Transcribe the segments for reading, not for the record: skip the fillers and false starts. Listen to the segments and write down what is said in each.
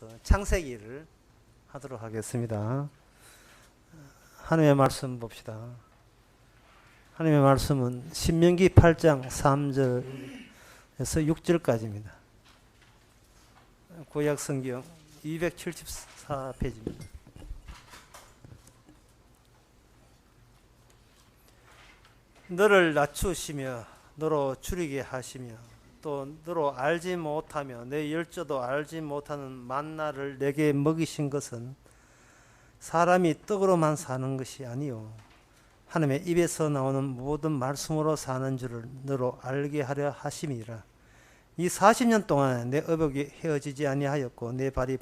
이어서 창세기를 하도록 하겠습니다. 하나님의 말씀 봅시다. 하나님의 말씀은 신명기 8장 3절에서 6절까지입니다. 구약 성경 274페이지입니다. 너를 낮추시며 너로 줄이게 하시며 또 너로 알지 못하며 내 열조도 알지 못하는 만나를 내게 먹이신 것은 사람이 떡으로만 사는 것이 아니요 하나님의 입에서 나오는 모든 말씀으로 사는 줄을 너로 알게 하려 하심이라. 이 40년 동안 내 의복이 헤어지지 아니하였고 내 발이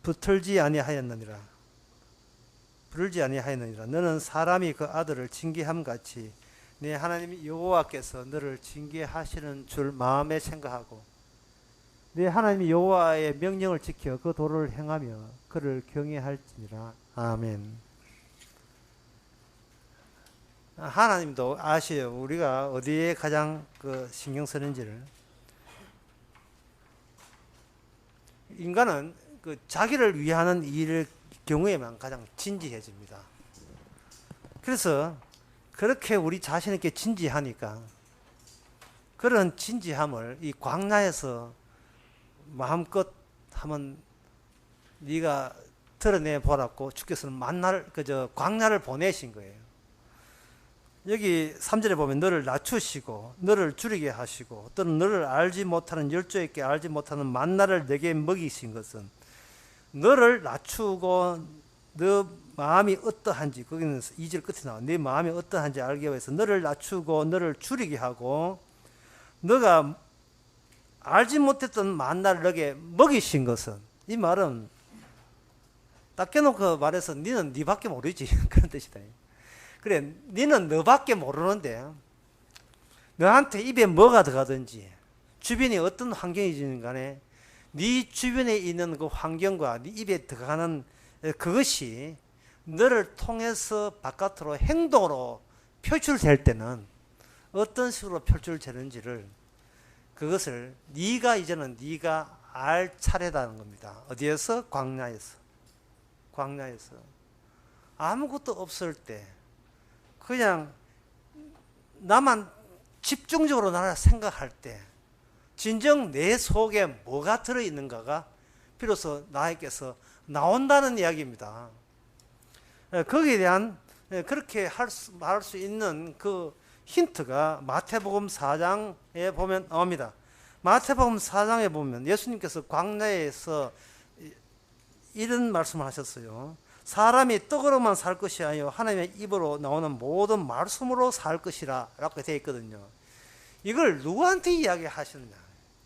붙들지 아니하였느니라. 너는 사람이 그 아들을 징계함 같이 내 하나님 여호와께서 너를 징계하시는 줄 마음에 생각하고 내 하나님 여호와의 명령을 지켜 그 도를 행하며 그를 경외할지니라. 아멘. 하나님도 아셔요. 우리가 어디에 가장 신경 쓰는지를. 인간은 자기를 위하는 일의 경우에만 가장 진지해집니다. 그래서 그렇게 우리 자신에게 진지하니까 그런 진지함을 이 광야에서 마음껏 하면 네가 드러내 보라고 주께서는 광야를 보내신 거예요. 여기 3절에 보면 너를 낮추시고 너를 줄이게 하시고 또는 너를 알지 못하는 열조에게 알지 못하는 만나를 내게 먹이신 것은 너를 낮추고 너 마음이 어떠한지, 거기는 2절 끝에 나와. 네 마음이 어떠한지 알기 위해서 너를 낮추고 너를 줄이게 하고 너가 알지 못했던 만나를 너에게 먹이신 것은, 이 말은 딱 깨놓고 말해서 너는 네밖에 모르지 그런 뜻이다. 그래, 너는 너밖에 모르는데 너한테 입에 뭐가 들어가든지 주변이 어떤 환경이든 간에 네 주변에 있는 그 환경과 네 입에 들어가는 그것이 너를 통해서 바깥으로 행동으로 표출될 때는 어떤 식으로 표출되는지를, 그것을 이제는 네가 알 차례다는 겁니다. 어디에서? 광야에서. 아무것도 없을 때 그냥 나만 집중적으로 나를 생각할 때 진정 내 속에 뭐가 들어있는가가 비로소 나에게서 나온다는 이야기입니다. 거기에 대한 그렇게 말할 수 있는 그 힌트가 마태복음 4장에 보면 나옵니다. 마태복음 4장에 보면 예수님께서 광야에서 이런 말씀을 하셨어요. 사람이 떡으로만 살 것이 아니요 하나님의 입으로 나오는 모든 말씀으로 살 것이라 라고 되어 있거든요. 이걸 누구한테 이야기하시느냐?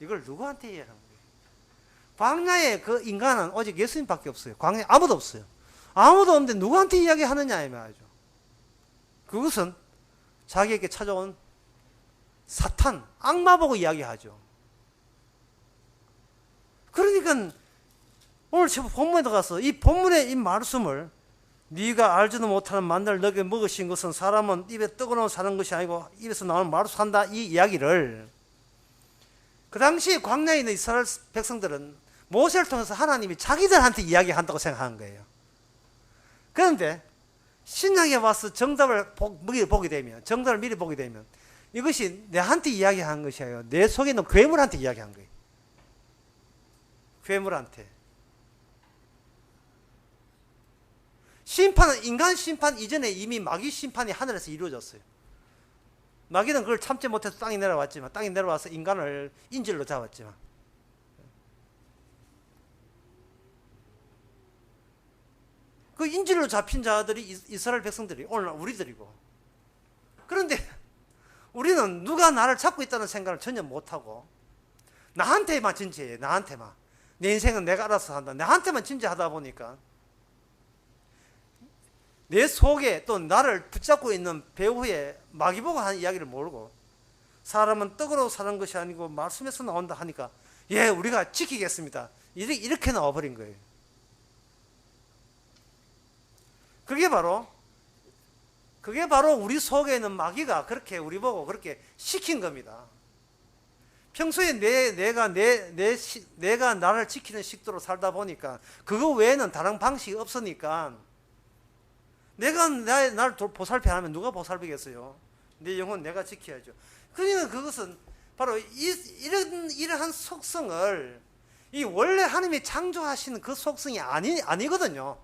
이걸 누구한테 이야기하는 거예요? 광야에 그 인간은 오직 예수님밖에 없어요. 광야에 아무도 없어요. 아무도 없는데 누구한테 이야기하느냐 이 말이죠. 그것은 자기에게 찾아온 사탄, 악마 보고 이야기하죠. 그러니까 오늘 본문에 들어가서 이 본문의 이 말씀을 네가 알지도 못하는 만나를 너에게 먹으신 것은 사람은 입에 떡으로 사는 것이 아니고 입에서 나오는 말로 산다, 이 이야기를 그 당시 광야에 있는 이스라엘 백성들은 모세를 통해서 하나님이 자기들한테 이야기한다고 생각하는 거예요. 그런데 신약에 와서 정답을 보게 되면, 정답을 미리 보게 되면 이것이 내한테 이야기한 것이 아니에요. 내 속에 있는 괴물한테 이야기한 거예요. 괴물한테. 심판은 인간 심판 이전에 이미 마귀 심판이 하늘에서 이루어졌어요. 마귀는 그걸 참지 못해서 땅에 내려왔지만, 땅에 내려와서 인간을 인질로 잡았지만, 그 인질로 잡힌 자들이 이스라엘 백성들이 오늘 우리들이고, 그런데 우리는 누가 나를 잡고 있다는 생각을 전혀 못하고 나한테만 진지해요. 나한테만. 내 인생은 내가 알아서 한다. 나한테만 진지하다 보니까 내 속에 또 나를 붙잡고 있는 배후에 마귀 보고 하는 이야기를 모르고, 사람은 떡으로 사는 것이 아니고 말씀에서 나온다 하니까 예, 우리가 지키겠습니다. 이렇게 나와버린 거예요. 그게 바로 우리 속에 있는 마귀가 그렇게 우리 보고 그렇게 시킨 겁니다. 평소에 내가 나를 지키는 식도로 살다 보니까 그거 외에는 다른 방식이 없으니까 내가 나를 보살펴 하면 누가 보살피겠어요? 내 영혼 내가 지켜야죠. 그러니까 그것은 바로 이러한 속성을 이 원래 하나님이 창조하시는 그 속성이 아니거든요.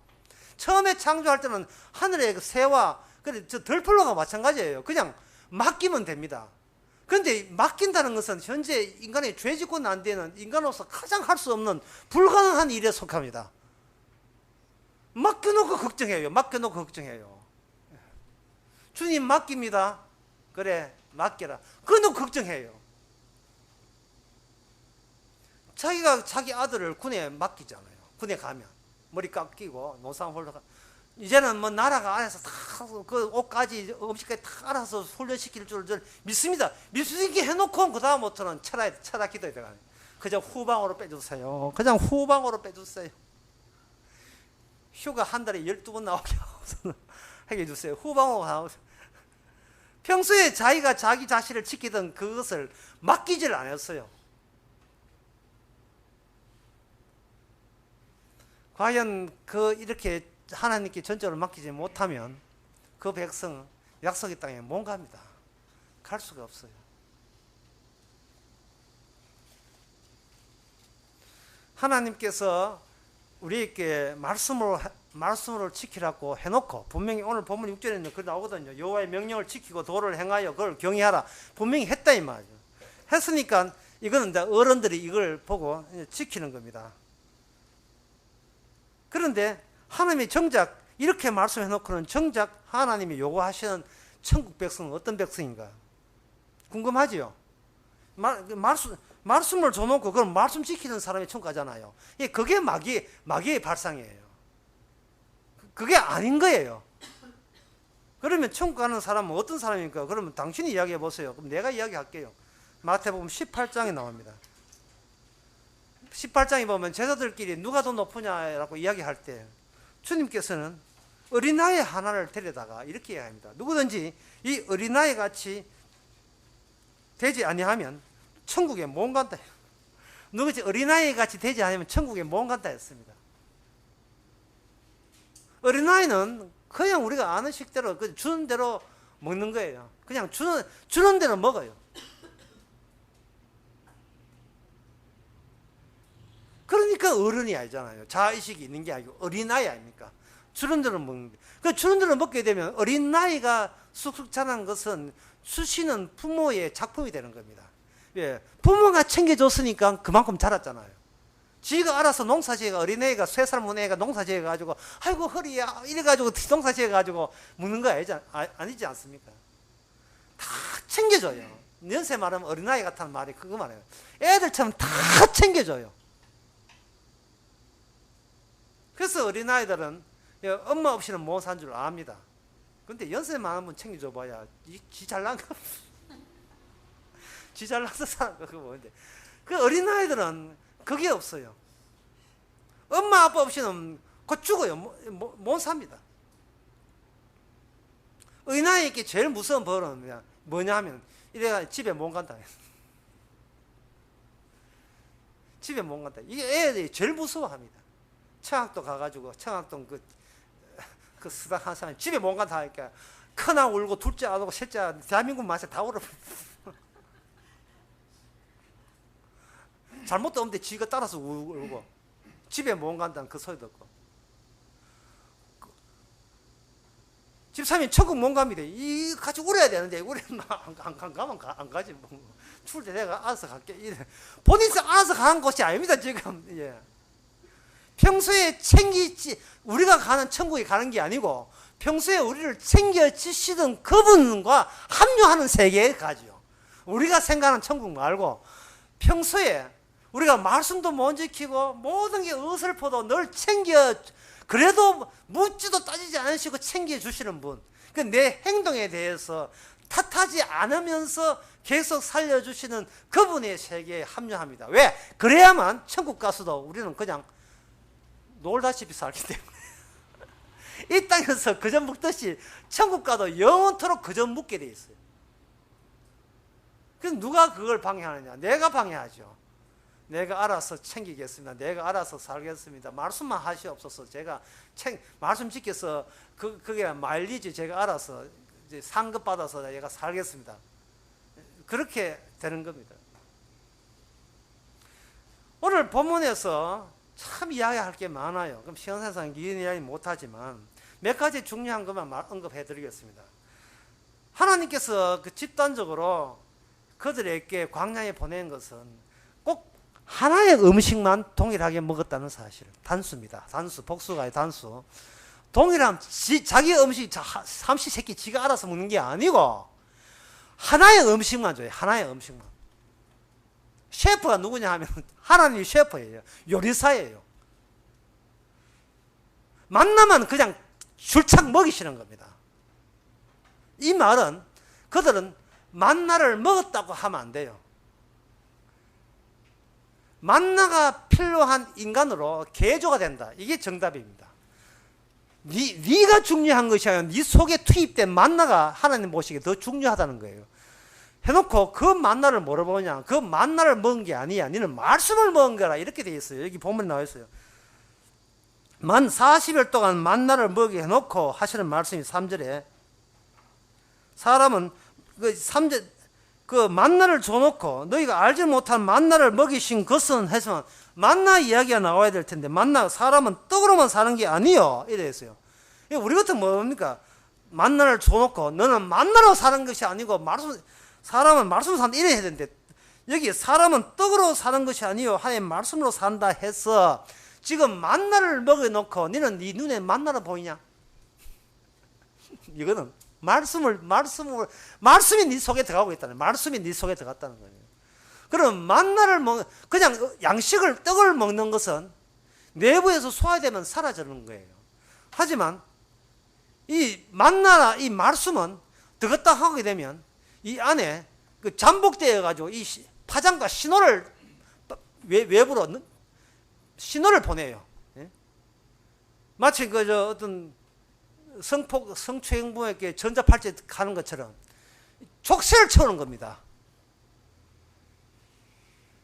처음에 창조할 때는 하늘의 그 새와 저 덜플로가 마찬가지예요. 그냥 맡기면 됩니다. 그런데 맡긴다는 것은 현재 인간이 죄 짓고 난 뒤에는 인간으로서 가장 할 수 없는 불가능한 일에 속합니다. 맡겨놓고 걱정해요. 맡겨놓고 걱정해요. 주님 맡깁니다. 그래 맡겨라. 그거 걱정해요. 자기가 자기 아들을 군에 맡기잖아요. 군에 가면 머리 깎이고 노상 홀로 가. 이제는 뭐 나라가 안에서 다 그 옷까지 음식까지 다 알아서 훈련시킬 줄 믿습니다. 믿을 수 있게 해놓고 그 다음부터는 철학 기도에 들어가요. 그냥 후방으로 빼주세요. 그냥 후방으로 빼주세요. 휴가 한 달에 12번 나오게 하게 해주세요. 후방으로 나오세요. 평소에 자기가 자기 자신을 지키던 그것을 맡기질 않았어요. 과연 이렇게 하나님께 전적으로 맡기지 못하면 그 백성은 약속의 땅에 못 갑니다. 갈 수가 없어요. 하나님께서 우리에게 말씀으로 지키라고 해놓고 분명히 오늘 본문 6절에는 그렇게 나오거든요. 여호와의 명령을 지키고 도를 행하여 그걸 경외하라. 분명히 했다 이 말이죠. 했으니까 이거는 어른들이 이걸 보고 지키는 겁니다. 그런데 하나님이 정작 이렇게 말씀해 놓고는 정작 하나님이 요구하시는 천국 백성은 어떤 백성인가? 궁금하지요? 말씀을 줘놓고 그럼 말씀 지키는 사람이 천국 가잖아요. 그게 마귀의 발상이에요. 그게 아닌 거예요. 그러면 천국 가는 사람은 어떤 사람입니까? 그러면 당신이 이야기해 보세요. 그럼 내가 이야기할게요. 마태복음 18장에 나옵니다. 18장에 보면 제자들끼리 누가 더 높으냐라고 이야기할 때 주님께서는 어린아이 하나를 데려다가 이렇게 이야기합니다. 누구든지 이 어린아이 같이 되지 아니하면 천국에 못 간다. 누구든지 어린아이 같이 되지 않으면 천국에 못 간다 했습니다. 어린아이는 그냥 우리가 아는 식대로 주는 대로 먹는 거예요. 그냥 주는 대로 먹어요. 그러니까 어른이 아니잖아요. 자의식이 있는 게 아니고 어린아이 아닙니까? 주는 대로 먹는 거예요. 그 주는 대로 먹게 되면 어린아이가 쑥쑥 자란 것은 수시는 부모의 작품이 되는 겁니다. 예, 부모가 챙겨줬으니까 그만큼 자랐잖아요. 지가 알아서 농사지어가 어린애가 3살 먹는 애가 농사지어가지고 아이고 허리야 이래가지고 농사지어가지고 먹는 거 아니지 않습니까? 다 챙겨줘요. 연세 말하면 어린아이 같다는 말이 그거 말이에요. 애들처럼 다 챙겨줘요. 그래서 어린아이들은 엄마 없이는 못 산 줄 압니다. 근데 연세 많으면 챙겨줘 봐야 지 잘난 거 지 잘나서 사는 거 그거 뭔데. 그 어린아이들은 그게 없어요. 엄마 아빠 없이는 곧 죽어요. 못 삽니다. 어린아이에게 제일 무서운 벌은 뭐냐 하면 이래가 집에 못 간다. 집에 못 간다. 이게 애들이 제일 무서워합니다. 청학도 가가지고 청학동 그 수닥한 사람이 집에 못 간다 하니까 크나 울고 둘째 안 오고 셋째 대한민국 맛에 다 울어. 잘못도 없는데 지가 따라서 울고 집에 못 간다는 그 소리 듣고 집사람이 천국 못 갑니다. 이 같이 울어야 되는데 우리는 안 가면 안 가지. 추울 때 내가 알아서 갈게. 본인이 알아서 가는 곳이 아닙니다 지금. 예. 평소에 우리가 가는 천국에 가는 게 아니고 평소에 우리를 챙겨주시던 그분과 합류하는 세계에 가죠. 우리가 생각하는 천국 말고 평소에 우리가 말씀도 못 지키고 모든 게 어설퍼도 늘 그래도 묻지도 따지지 않으시고 챙겨주시는 분. 내 행동에 대해서 탓하지 않으면서 계속 살려주시는 그분의 세계에 합류합니다. 왜? 그래야만 천국 가서도 우리는 그냥 놀다시피 살기 때문에 이 땅에서 그저 묵듯이 천국 가도 영원토록 그저 묵게 돼 있어요. 그래서 누가 그걸 방해하느냐? 내가 방해하죠. 내가 알아서 챙기겠습니다. 내가 알아서 살겠습니다. 말씀만 하시옵소서. 제가 말씀 지켜서 그게 마일리지 제가 알아서 이제 상급 받아서 내가 살겠습니다. 그렇게 되는 겁니다. 오늘 본문에서 참 이야기할 게 많아요. 그럼 시간상 긴 이야기 못하지만 몇 가지 중요한 것만 언급해 드리겠습니다. 하나님께서 그 집단적으로 그들에게 광야에 보낸 것은 꼭 하나의 음식만 동일하게 먹었다는 사실. 단수입니다. 단수, 복수가 아니라 단수. 동일한 자기 음식 삼시세끼 지가 알아서 먹는 게 아니고 하나의 음식만 줘요. 하나의 음식만. 셰프가 누구냐 하면 하나님이 셰프예요. 요리사예요. 만나면 그냥 줄창 먹이시는 겁니다. 이 말은 그들은 만나를 먹었다고 하면 안 돼요. 만나가 필요한 인간으로 개조가 된다. 이게 정답입니다. 네가 중요한 것이 아니라 네 속에 투입된 만나가 하나님 보시기에 더 중요하다는 거예요. 해놓고 그 만나를 뭐로 보냐? 그 만나를 먹은 게 아니야. 너는 말씀을 먹은 거라. 이렇게 되어 있어요. 여기 본문에 나와 있어요. 만 40일 동안 만나를 먹게 해놓고 하시는 말씀이 3절에 사람은 그 만나를 줘놓고 너희가 알지 못한 만나를 먹이신 것은 해서 만나 이야기가 나와야 될 텐데 만나 사람은 떡으로만 사는 게 아니요. 이래 했어요. 우리 같은 뭡니까? 만나를 줘놓고 너는 만나로 사는 것이 아니고 사람은 말씀으로 산다 이래 해야 되는데 여기 사람은 떡으로 사는 것이 아니요 하나님 말씀으로 산다 해서 지금 만나를 먹여놓고 너는 네 눈에 만나로 보이냐? 이거는 말씀이 네 속에 들어가고 있다는 말씀이 네 속에 들어갔다는 거예요. 그럼 만나를 그냥 양식을 떡을 먹는 것은 내부에서 소화되면 사라지는 거예요. 하지만 이 만나나 이 말씀은 들었다 하게 되면 이 안에 그 잠복되어 가지고 이 파장과 신호를 외부로 신호를 보내요. 예? 마치 어떤 성추행범에게 전자팔찌 가는 것처럼 족쇄를 채우는 겁니다.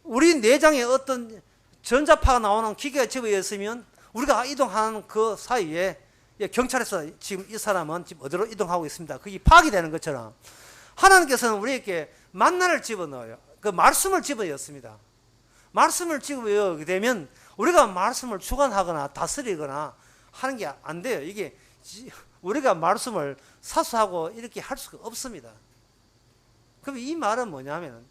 우리 내장에 어떤 전자파가 나오는 기계가 집어였으면 우리가 이동하는 그 사이에 경찰에서 지금 이 사람은 지금 어디로 이동하고 있습니다. 그게 파악이 되는 것처럼 하나님께서는 우리에게 만나를 집어넣어요. 그 말씀을 집어넣습니다. 말씀을 집어넣게 되면 우리가 말씀을 주관하거나 다스리거나 하는 게 안 돼요. 이게 우리가 말씀을 사수하고 이렇게 할 수가 없습니다. 그럼 이 말은 뭐냐면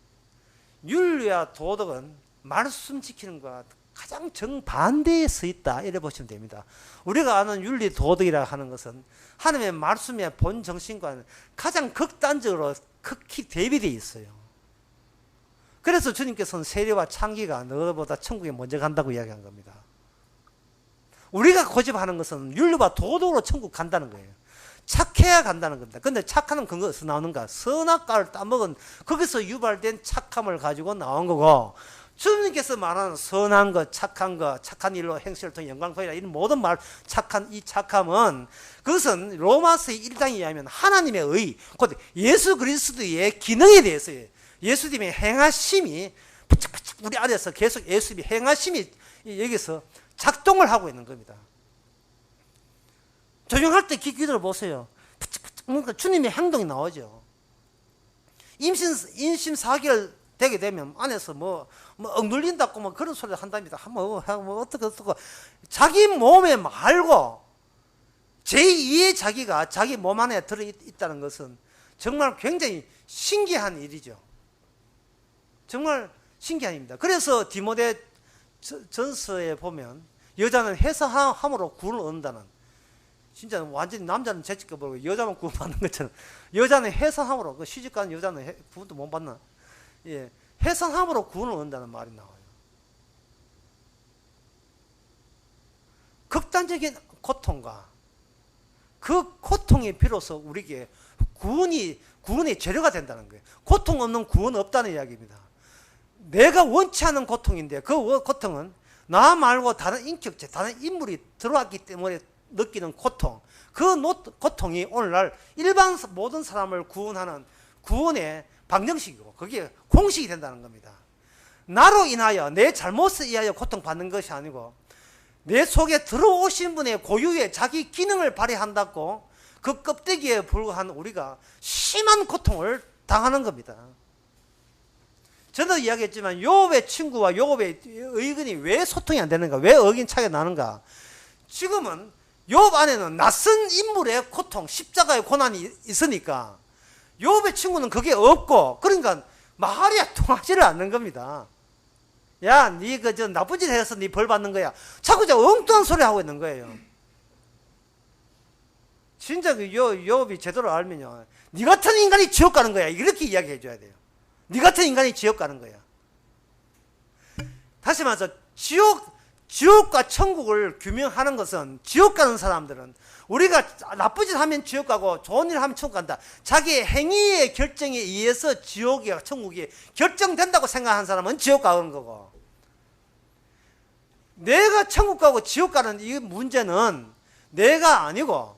윤리와 도덕은 말씀 지키는 것과 가장 정반대에 서 있다 이래 보시면 됩니다. 우리가 아는 윤리 도덕이라 하는 것은 하나님의 말씀의 본 정신과는 가장 극단적으로 극히 대비되어 있어요. 그래서 주님께서는 세리와 창기가 너보다 천국에 먼저 간다고 이야기한 겁니다. 우리가 고집하는 것은 윤리와 도덕으로 천국 간다는 거예요. 착해야 간다는 겁니다. 근데 착함은 근거에서 나오는가? 선악과를 따먹은 거기서 유발된 착함을 가지고 나온 거고 주님께서 말하는 선한 것, 착한 일로 행실을 통해 영광 보이라 이런 모든 말 이 착함은 그것은 로마서 1장에 의하면 하나님의 의, 곧 예수 그리스도의 기능에 대해서예요. 예수님의 행하심이 우리 안에서 계속 예수님의 행하심이 여기서 작동을 하고 있는 겁니다. 조용할 때 기도를 보세요. 뭔가 주님의 행동이 나오죠. 임신 4개월 되게 되면 안에서 억눌린다고 그런 소리를 한답니다. 어떻게 자기 몸에 말고 제2의 자기가 자기 몸 안에 들어있다는 것은 정말 굉장히 신기한 일이죠. 정말 신기한 일입니다. 그래서 디모데 전서에 보면 여자는 해서함으로 구원을 얻는다는, 진짜 완전히 남자는 죄짓게 보고 여자만 구원받는 것처럼 여자는 해서함으로, 시집가는 여자는 구원도 못 받나? 예, 해서함으로 구원을 얻는다는 말이 나와요. 극단적인 고통과 그 고통이 비로소 우리에게 구원의 재료가 된다는 거예요. 고통 없는 구원 없다는 이야기입니다. 내가 원치 않는 고통인데 그 고통은 나 말고 다른 인격체, 다른 인물이 들어왔기 때문에 느끼는 고통, 그 고통이 오늘날 일반 모든 사람을 구원하는 구원의 방정식이고 그게 공식이 된다는 겁니다. 나로 인하여 내 잘못에 의하여 고통받는 것이 아니고 내 속에 들어오신 분의 고유의 자기 기능을 발휘한다고 그 껍데기에 불과한 우리가 심한 고통을 당하는 겁니다. 저도 이야기했지만 욥의 친구와 욥의 의견이 왜 소통이 안 되는가, 왜 의견 차이가 나는가. 지금은 욥 안에는 낯선 인물의 고통, 십자가의 고난이 있으니까 욥의 친구는 그게 없고, 그러니까 말이 통하지를 않는 겁니다. 야, 니 저 나쁜 짓 해서 니 벌 받는 거야. 자꾸 저 엉뚱한 소리 하고 있는 거예요. 진짜 그 욥이 제대로 알면요, 니 같은 인간이 지옥 가는 거야. 이렇게 이야기해 줘야 돼요. 니 같은 인간이 지옥 가는 거야. 다시 말해서 지옥과 천국을 규명하는 것은, 지옥 가는 사람들은 우리가 나쁜 짓 하면 지옥 가고 좋은 일 하면 천국 간다. 자기의 행위의 결정에 의해서 지옥이나 천국이 결정된다고 생각하는 사람은 지옥 가는 거고, 내가 천국 가고 지옥 가는 이 문제는 내가 아니고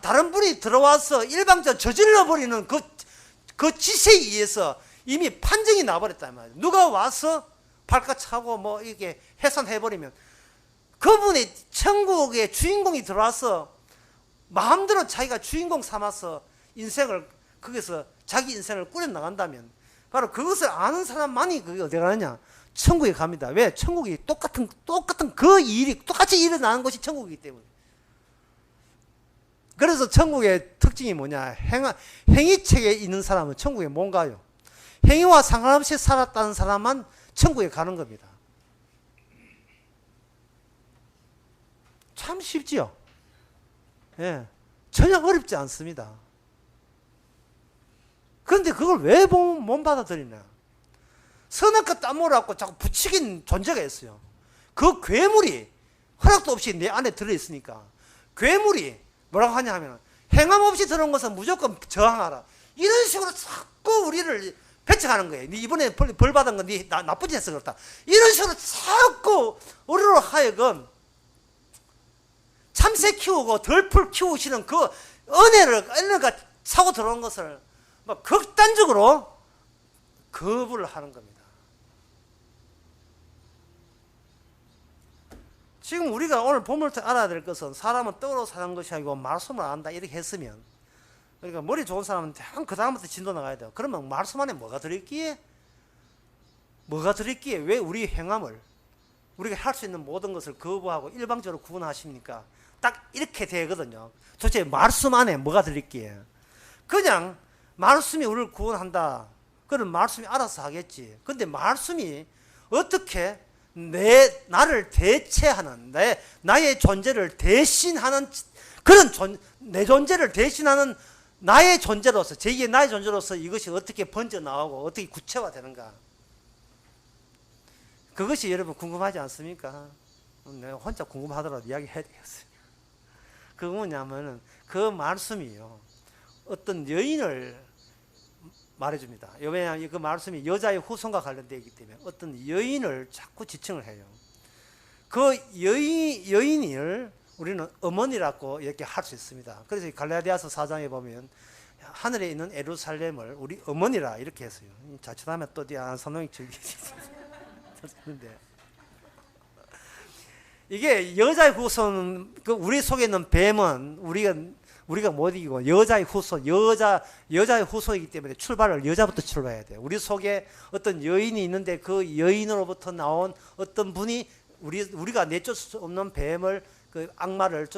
다른 분이 들어와서 일방적으로 저질러 버리는 그 짓에 의해서 이미 판정이 나버렸단 말이에요. 누가 와서 발칵 차고 뭐 이렇게 해산해버리면 그분이 천국의 주인공이 들어와서 마음대로 자기가 주인공 삼아서 인생을, 거기서 자기 인생을 꾸려나간다면 바로 그것을 아는 사람만이 그게 어디 가느냐? 천국에 갑니다. 왜? 천국이 똑같은 그 일이 똑같이 일어나는 것이 천국이기 때문에. 그래서 천국의 특징이 뭐냐? 행위책에 있는 사람은 천국에 못 가요. 행위와 상관없이 살았다는 사람만 천국에 가는 겁니다. 참 쉽지요? 예, 전혀 어렵지 않습니다. 그런데 그걸 왜 못 받아들이냐? 선악과 땀물어갖고 자꾸 부추긴 존재가 있어요. 그 괴물이 허락도 없이 내 안에 들어있으니까, 괴물이 뭐라고 하냐 하면, 행함 없이 들어온 것은 무조건 저항하라. 이런 식으로 자꾸 우리를 배척하는 거예요. 네 이번에 벌 받은 건 네 나쁜 짓 해서 그렇다. 이런 식으로 자꾸 우리로 하여금 참새 키우고 덜풀 키우시는 그 은혜가 사고 들어온 것을 막 극단적으로 거부를 하는 겁니다. 지금 우리가 오늘 본문부터 알아야 될 것은, 사람은 떡으로 사는 것이 아니고 말씀을 안다, 이렇게 했으면, 그러니까 머리 좋은 사람은 그 다음부터 진도 나가야 돼요. 그러면 말씀 안에 뭐가 들어있기에? 왜 우리 행함을, 우리가 할 수 있는 모든 것을 거부하고 일방적으로 구원하십니까? 딱 이렇게 되거든요. 도대체 말씀 안에 뭐가 들어있기에? 그냥 말씀이 우리를 구원한다, 그럼 말씀이 알아서 하겠지. 근데 말씀이 어떻게 나를 대체하는, 나의 존재를 대신하는, 내 존재를 대신하는 나의 존재로서, 제2의 나의 존재로서 이것이 어떻게 번져나오고 어떻게 구체화되는가? 그것이 여러분 궁금하지 않습니까? 내가 혼자 궁금하더라도 이야기해야 되겠어요. 그거 뭐냐면은, 그 말씀이요, 어떤 여인을 말해줍니다. 왜냐하면 그 말씀이 여자의 후손과 관련되어 있기 때문에 어떤 여인을 자꾸 지칭을 해요. 그 여인을 우리는 어머니라고 이렇게 할 수 있습니다. 그래서 갈라디아서 4장에 보면 하늘에 있는 예루살렘을 우리 어머니라 이렇게 했어요. 자칫하면 또 선홍이 즐기는데, 이게 여자의 후손, 우리 속에 있는 뱀은 우리가 못 이기고, 여자의 후손이기 때문에 출발을 여자부터 출발해야 돼요. 우리 속에 어떤 여인이 있는데 그 여인으로부터 나온 어떤 분이 우리가 내쫓을 수 없는 뱀을, 그 악마를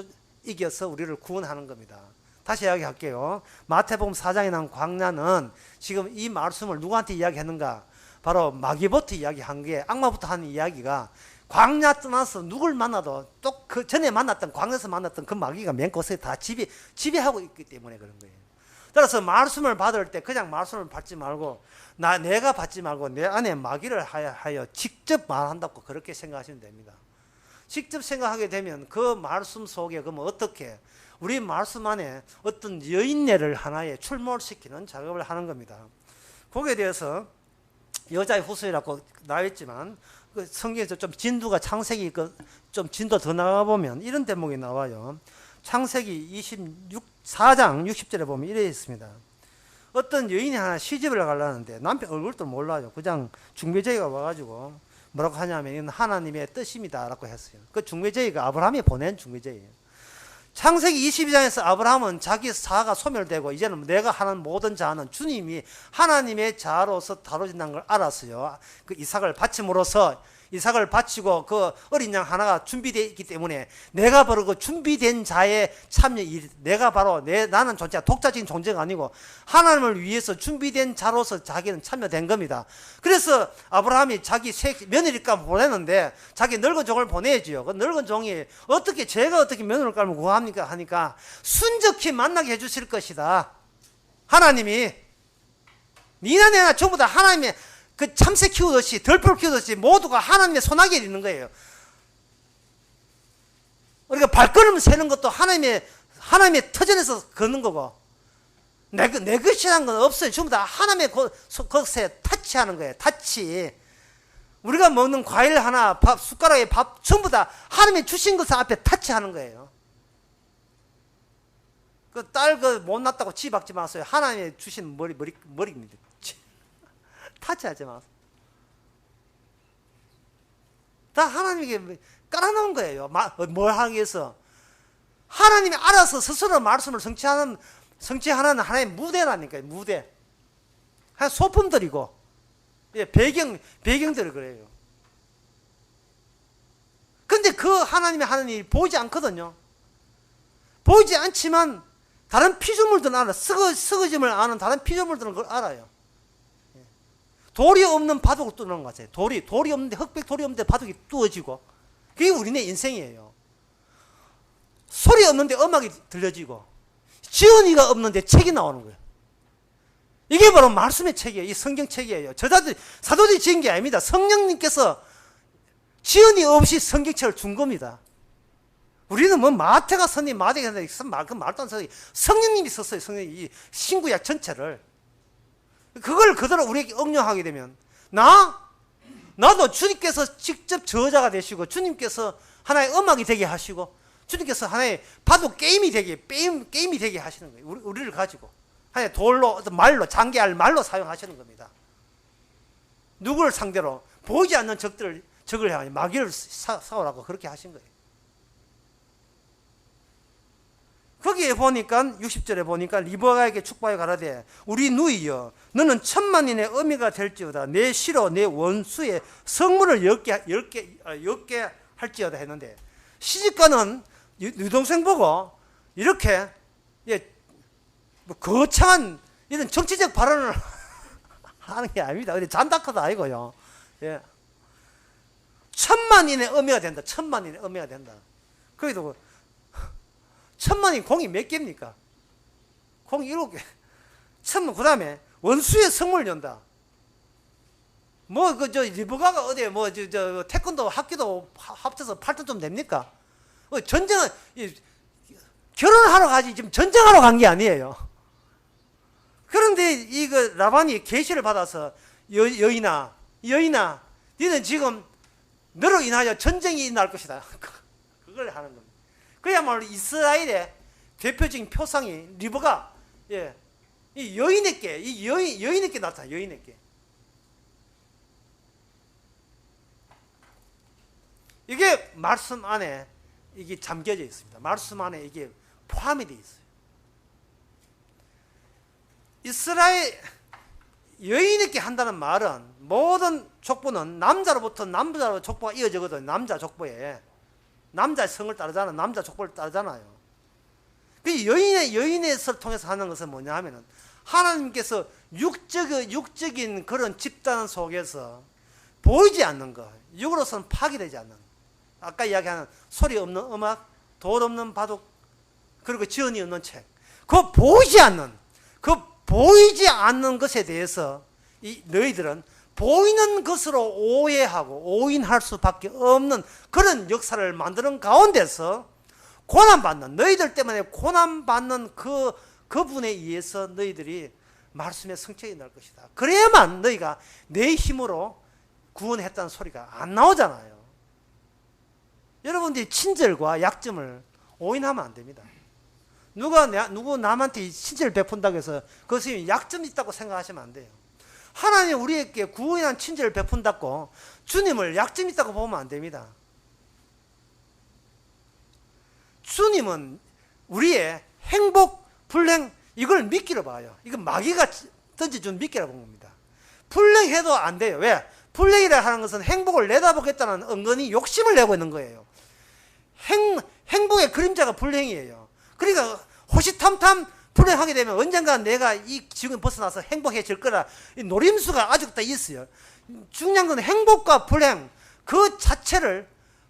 이겨서 우리를 구원하는 겁니다. 다시 이야기할게요. 마태복음 4장에 나온 광야는 지금 이 말씀을 누구한테 이야기했는가? 바로 마귀부터 이야기한 게, 악마부터 하는 이야기가, 광야 떠나서 누굴 만나도 또 그 전에 만났던, 광야에서 만났던 그 마귀가 맨 곳에 다 지배하고 있기 때문에 그런 거예요. 따라서 말씀을 받을 때 그냥 말씀을 받지 말고, 내가 받지 말고 내 안에 마귀를 하여 직접 말한다고 그렇게 생각하시면 됩니다. 직접 생각하게 되면 그 말씀 속에, 그러면 어떻게 우리 말씀 안에 어떤 여인네를 하나에 출몰시키는 작업을 하는 겁니다. 거기에 대해서 여자의 후손이라고 나와있지만, 그 성경에서 좀 진도가, 창세기 좀 진도 더 나가보면 이런 대목이 나와요. 창세기 4장 60절에 보면 이래 있습니다. 어떤 여인이 하나 시집을 가려는데 남편 얼굴도 몰라요. 그냥 중매제의가 와가지고 뭐라고 하냐면 이건 하나님의 뜻입니다 라고 했어요. 그 중매제의가 아브라함이 보낸 중매제의예요. 창세기 22장에서 아브라함은 자기 자아가 소멸되고 이제는 내가 하는 모든 자아는 주님이 하나님의 자아로서 다뤄진다는 걸 알았어요. 그 이삭을 바침으로써 이삭을 바치고 그 어린 양 하나가 준비되어 있기 때문에 내가 바로 그 준비된 자의 참여, 내가 바로 나는 존재가 독자적인 존재가 아니고 하나님을 위해서 준비된 자로서 자기는 참여된 겁니다. 그래서 아브라함이 자기 며느리감 보내는데 자기 늙은 종을 보내지요. 그 늙은 종이 제가 어떻게 며느리감을 구합니까 하니까 순적히 만나게 해주실 것이다. 하나님이 니나 내나 전부 다 하나님의 그 참새 키우듯이 덜풀 키우듯이 모두가 하나님의 손아귀에 있는 거예요. 우리가 발걸음 세는 것도 하나님의 터전에서 걷는 거고 내 것이라는 건 없어요. 전부 다 하나님의 것에 타치하는 거예요. 타치. 우리가 먹는 과일 하나, 숟가락에 밥 전부 다 하나님이 주신 것 앞에 타치하는 거예요. 그 딸 못 낳았다고 지박지 마세요. 하나님이 주신 머리입니다. 타치하지 마세요. 다 하나님에게 깔아놓은 거예요. 뭘 하기 위해서? 하나님이 알아서 스스로 말씀을 성취하는 하나의 무대라니까요. 무대. 한 소품들이고, 배경들이 그래요. 근데 그 하나님이 하는 일이 보이지 않거든요. 보이지 않지만, 다른 피조물들은 알아. 썩어짐을 아는 다른 피조물들은 그걸 알아요. 돌이 없는 바둑을 뚫는 것 같아요. 돌이 없는데, 흑백 돌이 없는데 바둑이 뚫어지고. 그게 우리네 인생이에요. 소리 없는데 음악이 들려지고, 지은이가 없는데 책이 나오는 거예요. 이게 바로 말씀의 책이에요. 이 성경 책이에요. 사도들이 지은 게 아닙니다. 성령님께서 지은이 없이 성경책을 준 겁니다. 우리는 뭐 마태가 썼니, 마태가 썼니, 그 말도 안 썼니. 성령님이 썼어요. 이 신구약 전체를. 그걸 그대로 우리에게 응용하게 되면 나도 주님께서 직접 저자가 되시고 주님께서 하나의 음악이 되게 하시고 주님께서 하나의 바둑 게임이 되게 하시는 거예요. 우리를 가지고 하나의 돌로 말로 장기할 말로 사용하시는 겁니다. 누구를 상대로 보이지 않는 적을 향해 마귀를 싸우라고 그렇게 하신 거예요. 거기에 보니까 60절에 보니까 리브가에게 축복하여 가라되 우리 누이여 너는 천만인의 어미가 될지어다 내 시로 내 원수의 성문을 엮게 할지어다 했는데 시집가는 유동생 보고 이렇게 거창한 이런 정치적 발언을 하는 게 아닙니다. 잔다카도 아니고요. 천만인의 어미가 된다. 천만인의 어미가 된다. 거기도 천만인 공이 몇 개입니까? 공이 7개. 천만, 그 다음에 원수의 성문을 연다. 리브가가 어디에 태권도 학교도 합쳐서 8등 좀 됩니까? 결혼하러 가지, 지금 전쟁하러 간 게 아니에요. 그런데 라반이 계시를 받아서 여인아, 너는 지금 너로 인하여 전쟁이 날 것이다. 그걸 하는 겁니다. 그야말로 이스라엘의 대표적인 표상이 리브가 이 여인에게 나타나. 여인에게 이게 말씀 안에 이게 잠겨져 있습니다. 말씀 안에 이게 포함이 되어 있어요. 이스라엘 여인에게 한다는 말은 모든 족보는 남자로부터 족보가 이어지거든요. 남자 족보에 남자의 성을 따르잖아요. 남자 족보를 따르잖아요. 그 여인의 설 통해서 하는 것은 뭐냐 하면은 하나님께서 육적인 그런 집단 속에서 보이지 않는 것, 육으로서는 파괴되지 않는, 아까 이야기하는 소리 없는 음악, 돌 없는 바둑, 그리고 지은이 없는 책, 그 보이지 않는 것에 대해서 너희들은 보이는 것으로 오해하고 오인할 수밖에 없는 그런 역사를 만드는 가운데서 고난받는, 너희들 때문에 고난받는 그분에 의해서 너희들이 말씀의 성취가 날 것이다. 그래야만 너희가 내 힘으로 구원했다는 소리가 안 나오잖아요. 여러분들이 친절과 약점을 오인하면 안 됩니다. 누구 남한테 친절을 베푼다고 해서 그것이 약점이 있다고 생각하시면 안 돼요. 하나님 우리에게 구원이란 친절을 베푼다고 주님을 약점이 있다고 보면 안 됩니다. 주님은 우리의 행복, 불행 이걸 미끼로 봐요. 이건 마귀가 던져준 미끼라고 본 겁니다. 불행해도 안 돼요. 왜? 불행이라 하는 것은 행복을 내다보겠다는 은근히 욕심을 내고 있는 거예요. 행복의 그림자가 불행이에요. 그러니까 호시탐탐 불행하게 되면 언젠가 내가 이 지금 벗어나서 행복해질 거라 이 노림수가 아직도 있어요. 중요한 건 행복과 불행 그 자체를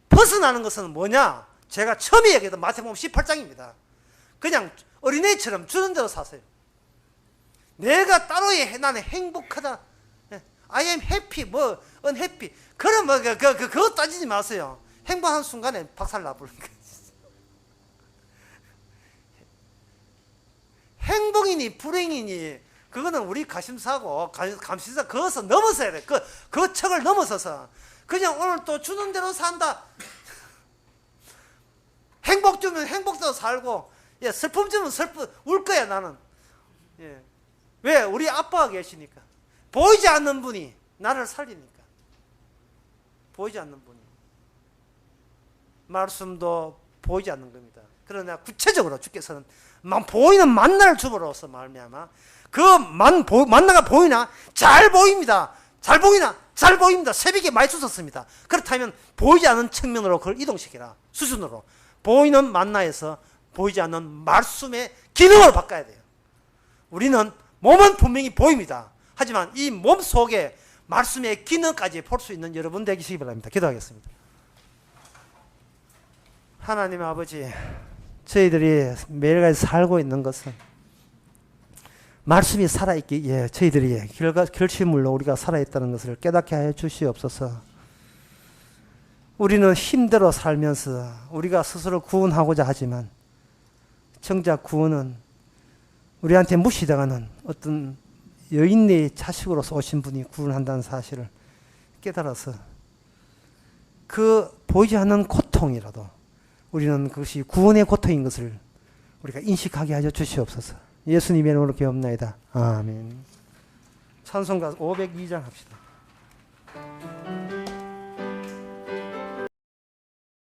벗어나는 것은 뭐냐? 제가 처음에 얘기했던 마태복음 18장입니다. 그냥 어린애처럼 주는 대로 사세요. 내가 따로의 나는 행복하다. I am happy, 뭐 unhappy. 그런 뭐 그거 따지지 마세요. 행복한 순간에 박살 나버리는 거예요. 행복이니 불행이니 그거는 우리 가심사고 감시사 그것을 넘어서야 돼. 그 척을 넘어서서 그냥 오늘 또 주는 대로 산다. 행복 주면 행복대로 살고, 예, 슬픔 주면 슬픔 울 거야 나는. 예. 왜? 우리 아빠가 계시니까. 보이지 않는 분이 나를 살리니까. 보이지 않는 분이. 말씀도 보이지 않는 겁니다. 그러나 구체적으로 주께서는 보이는 만나를 주으로서 말미암아 그 만나가 보이나? 잘 보입니다. 잘 보이나? 잘 보입니다. 새벽에 많이 주셨습니다. 그렇다면 보이지 않는 측면으로 그걸 이동시키라. 수준으로. 보이는 만나에서 보이지 않는 말씀의 기능으로 바꿔야 돼요. 우리는 몸은 분명히 보입니다. 하지만 이 몸 속에 말씀의 기능까지 볼 수 있는 여러분 되시기 바랍니다. 기도하겠습니다. 하나님 아버지, 저희들이 매일같이 살고 있는 것은 말씀이 살아있기에 저희들이 결실물로 우리가 살아있다는 것을 깨닫게 하여 주시옵소서. 우리는 힘대로 살면서 우리가 스스로 구원하고자 하지만 정작 구원은 우리한테 무시당하는 어떤 여인의 자식으로서 오신 분이 구원한다는 사실을 깨달아서 그 보이지 않는 고통이라도 우리는 그것이 구원의 고통인 것을 우리가 인식하게 하여 주시옵소서. 예수님의 이름으로 기도합나이다. 아멘. 찬송가 502장 합시다.